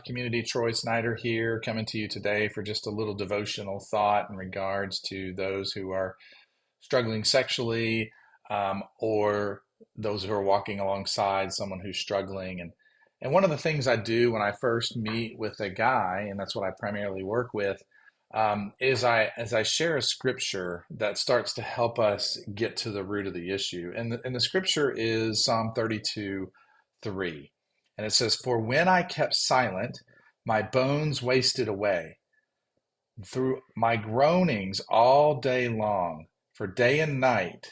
Community. Troy Snyder here, coming to you today for just a little devotional thought in regards to those who are struggling sexually, or those who are walking alongside someone who's struggling. And one of the things I do when I first meet with a guy, and that's what I primarily work with, is as I share a scripture that starts to help us get to the root of the issue. And the scripture is Psalm 32, 3. And it says, "For when I kept silent, my bones wasted away through my groanings all day long. For day and night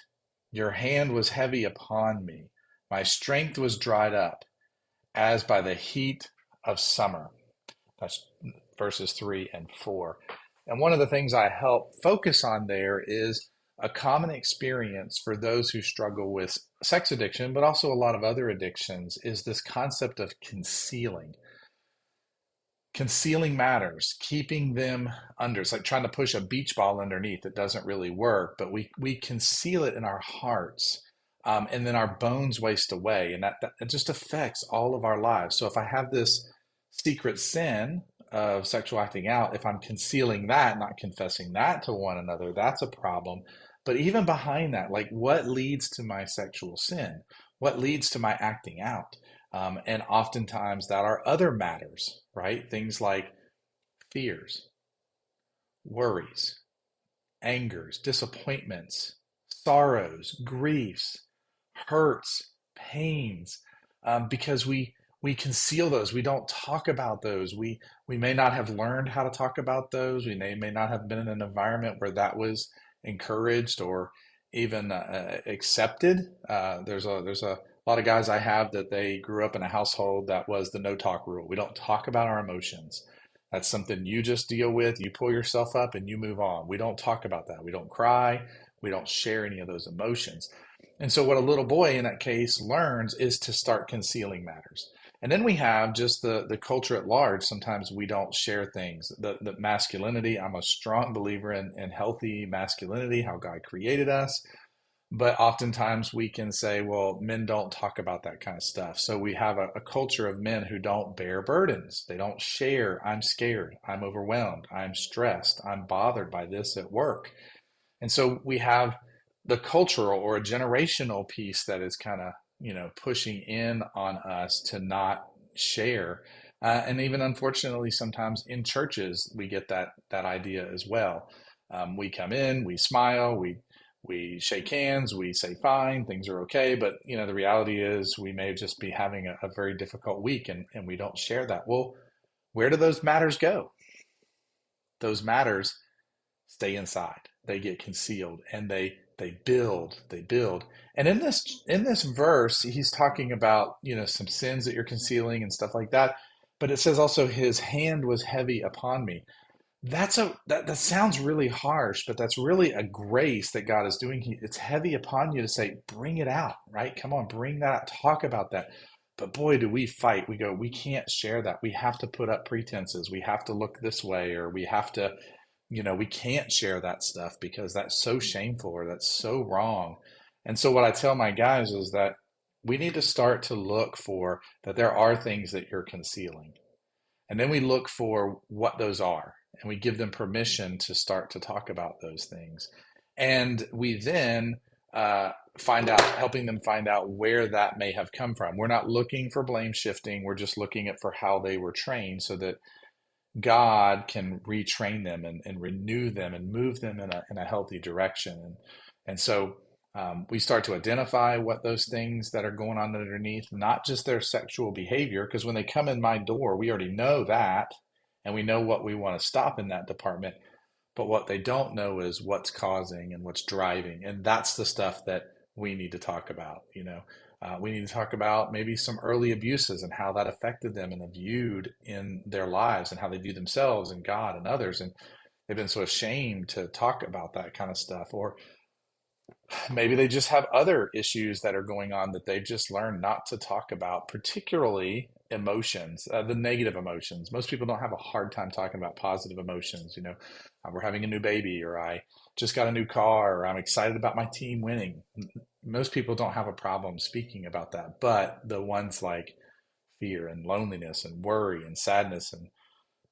your hand was heavy upon me. My strength was dried up as by the heat of summer." That's verses 3 and 4. And one of the things I help focus on there is a common experience for those who struggle with sex addiction, but also a lot of other addictions, is this concept of concealing. Concealing matters, keeping them under. It's like trying to push a beach ball underneath. It doesn't really work, but we conceal it in our hearts. And then our bones waste away, and that it just affects all of our lives. So if I have this secret sin of sexual acting out, if I'm concealing that, not confessing that to one another, that's a problem. But even behind that, like what leads to my sexual sin? What leads to my acting out? And oftentimes that are other matters, right? Things like fears, worries, angers, disappointments, sorrows, griefs, hurts, pains, because we conceal those. We don't talk about those. We may not have learned how to talk about those. We may not have been in an environment where that was encouraged or even accepted. There's a lot of guys I have that they grew up in a household that was the no talk rule. We don't talk about our emotions. That's something you just deal with. You pull yourself up and you move on. We don't talk about that. We don't cry. We don't share any of those emotions. And so, what a little boy in that case learns is to start concealing matters. And then we have just the culture at large. Sometimes we don't share things. The masculinity, I'm a strong believer in healthy masculinity, how God created us. But oftentimes we can say, well, men don't talk about that kind of stuff. So we have a culture of men who don't bear burdens. They don't share. I'm scared. I'm overwhelmed. I'm stressed. I'm bothered by this at work. And so we have the cultural or a generational piece that is kind of, pushing in on us to not share. And even unfortunately, sometimes in churches, we get that idea as well. We come in, we smile, we shake hands, we say fine, things are okay, but the reality is we may just be having a very difficult week, and we don't share that. Well, where do those matters go? Those matters stay inside. They get concealed, and they build. And in this verse, he's talking about, some sins that you're concealing and stuff like that. But it says also his hand was heavy upon me. That sounds really harsh, but that's really a grace that God is doing. It's heavy upon you to say, bring it out, right? Come on, bring that out, talk about that. But boy, do we fight. We go, we can't share that. We have to put up pretenses. We have to look this way, or we have to, we can't share that stuff because that's so shameful or that's so wrong. And so what I tell my guys is that we need to start to look for that there are things that you're concealing. And then we look for what those are, and we give them permission to start to talk about those things. And we then helping them find out where that may have come from. We're not looking for blame shifting. We're just looking at for how they were trained so that God can retrain them and renew them and move them in a healthy direction. And so we start to identify what those things that are going on underneath, not just their sexual behavior, because when they come in my door, we already know that, and we know what we want to stop in that department. But what they don't know is what's causing and what's driving. And that's the stuff that we need to talk about. We need to talk about maybe some early abuses and how that affected them and viewed in their lives and how they view themselves and God and others. And they've been so ashamed to talk about that kind of stuff. Or maybe they just have other issues that are going on that they've just learned not to talk about, particularly emotions, the negative emotions. Most people don't have a hard time talking about positive emotions. We're having a new baby, or I just got a new car, or I'm excited about my team winning. Most people don't have a problem speaking about that, but the ones like fear and loneliness and worry and sadness and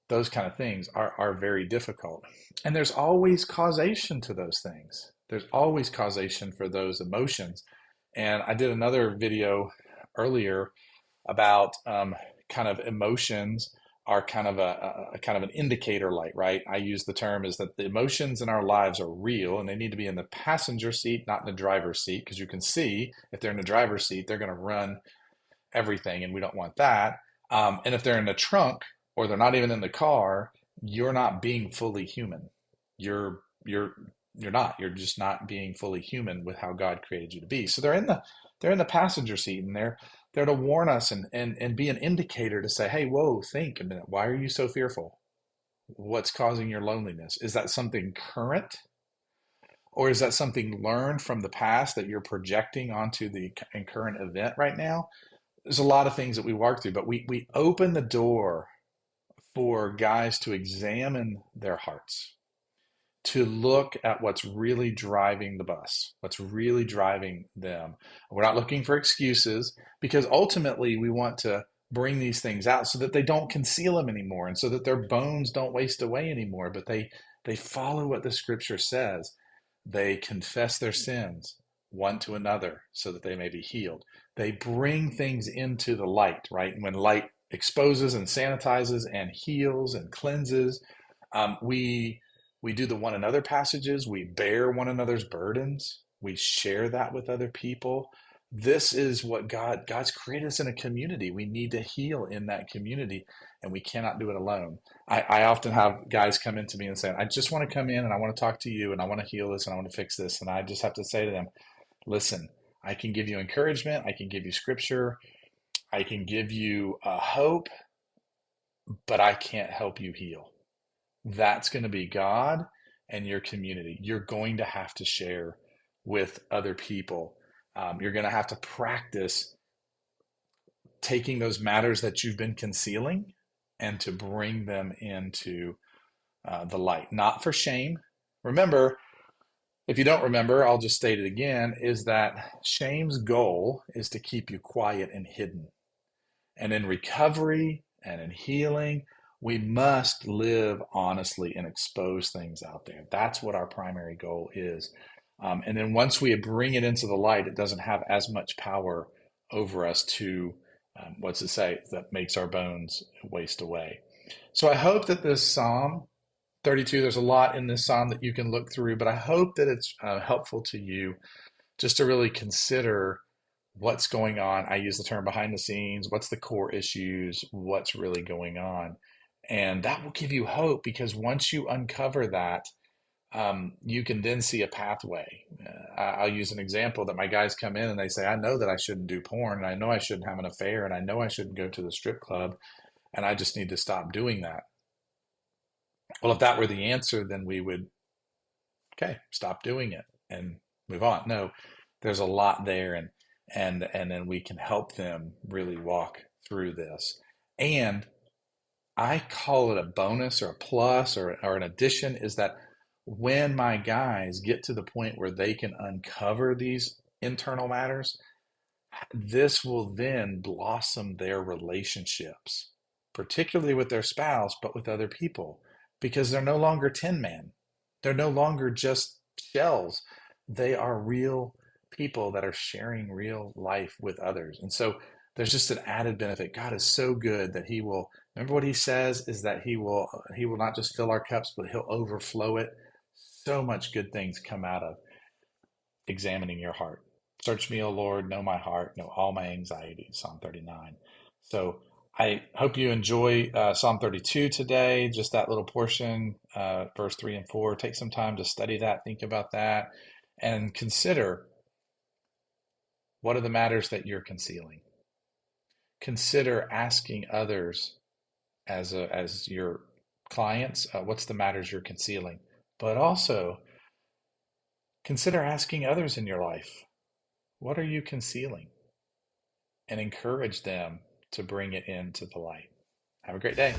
those kind of things are very difficult. And there's always causation to those things. There's always causation for those emotions. And I did another video earlier about kind of emotions are kind of a kind of an indicator light, right? I use the term is that the emotions in our lives are real and they need to be in the passenger seat, not in the driver's seat, because you can see if they're in the driver's seat, they're going to run everything, and we don't want that. And if they're in the trunk or they're not even in the car, you're not being fully human. You're you're not. You're just not being fully human with how God created you to be. So they're in the passenger seat, and they're there to warn us and be an indicator to say, hey, whoa, think a minute. Why are you so fearful? What's causing your loneliness? Is that something current? Or is that something learned from the past that you're projecting onto the current event right now? There's a lot of things that we walk through, but we open the door for guys to examine their hearts, to look at what's really driving the bus, what's really driving them. We're not looking for excuses because ultimately we want to bring these things out so that they don't conceal them anymore and so that their bones don't waste away anymore, but they follow what the scripture says. They confess their sins one to another so that they may be healed. They bring things into the light, right? And when light exposes and sanitizes and heals and cleanses, we do the one another passages. We bear one another's burdens. We share that with other people. This is what God's created us in a community. We need to heal in that community, and we cannot do it alone. I often have guys come into me and say, I just want to come in and I want to talk to you and I want to heal this and I want to fix this. And I just have to say to them, listen, I can give you encouragement. I can give you scripture. I can give you hope, but I can't help you heal. That's going to be God and your community. You're going to have to share with other people. You're going to have to practice taking those matters that you've been concealing and to bring them into the light, not for shame. Remember, if you don't remember, I'll just state it again, is that shame's goal is to keep you quiet and hidden. And in recovery and in healing, we must live honestly and expose things out there. That's what our primary goal is. And then once we bring it into the light, it doesn't have as much power over us to, what's it say, that makes our bones waste away. So I hope that this Psalm 32, there's a lot in this Psalm that you can look through, but I hope that it's helpful to you just to really consider what's going on. I use the term behind the scenes. What's the core issues? What's really going on? And that will give you hope because once you uncover that, you can then see a pathway. I'll use an example that my guys come in and they say, I know that I shouldn't do porn, and I know I shouldn't have an affair, and I know I shouldn't go to the strip club, and I just need to stop doing that. Well, if that were the answer, then we would, okay, stop doing it and move on. No, there's a lot there, and then we can help them really walk through this. And I call it a bonus or a plus or an addition is that when my guys get to the point where they can uncover these internal matters, this will then blossom their relationships, particularly with their spouse, but with other people, because they're no longer tin man. They're no longer just shells. They are real people that are sharing real life with others. And so there's just an added benefit. God is so good that he will, remember what he says is that he will not just fill our cups, but he'll overflow it. So much good things come out of examining your heart. Search me, O Lord, know my heart, know all my anxieties, Psalm 39. So I hope you enjoy Psalm 32 today, just that little portion, verse 3 and 4. Take some time to study that, think about that, and consider what are the matters that you're concealing. Consider asking others as your clients, what's the matters you're concealing, but also consider asking others in your life, what are you concealing? And encourage them to bring it into the light. Have a great day.